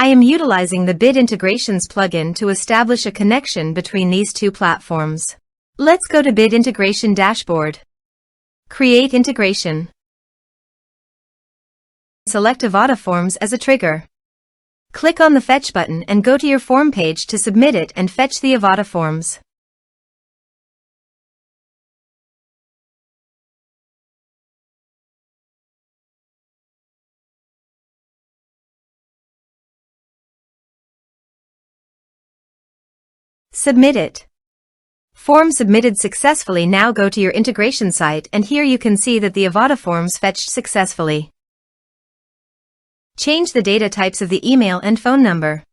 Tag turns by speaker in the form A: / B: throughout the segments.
A: I am utilizing the Bit Integrations plugin to establish a connection between these two platforms. Let's go to Bit Integration Dashboard. Create integration. Select Avada Forms as a trigger. Click on the Fetch button and go to your form page to submit it and fetch the Avada Forms. Submit it. Form submitted successfully. Now go to your integration site and here you can see that the Avada Forms fetched successfully. Change the data types of the email and phone number.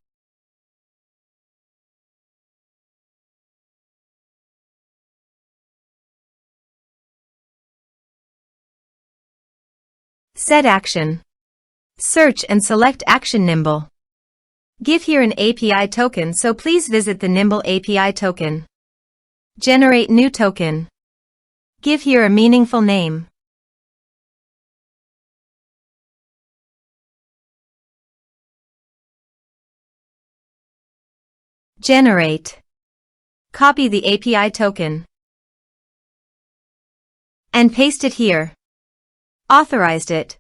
A: Set action. Search and select Action Nimble. Give here an API token, so please visit the Nimble API token. Generate new token. Give here a meaningful name. Generate. Copy the API token. And paste it here. Authorized it.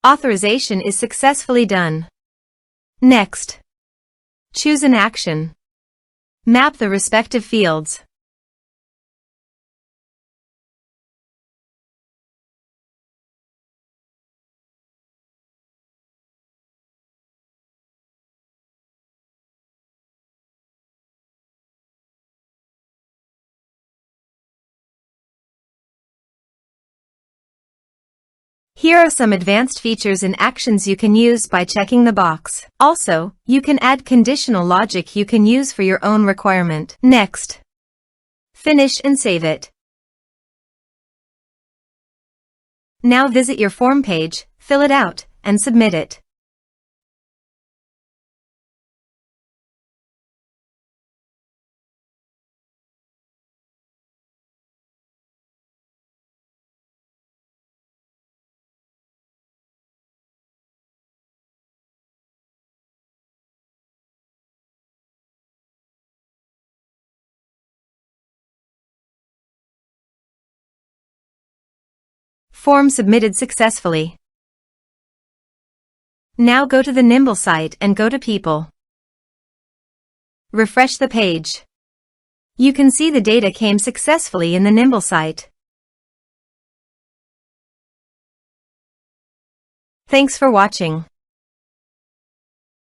A: Authorization is successfully done. Next. Choose an action. Map the respective fields. Here are some advanced features and actions you can use by checking the box. Also, you can add conditional logic you can use for your own requirement. Next. Finish and save it. Now visit your form page, fill it out, and submit it. Form submitted successfully. Now go to the Nimble site and go to People. Refresh the page. You can see the data came successfully in the Nimble site. Thanks for watching.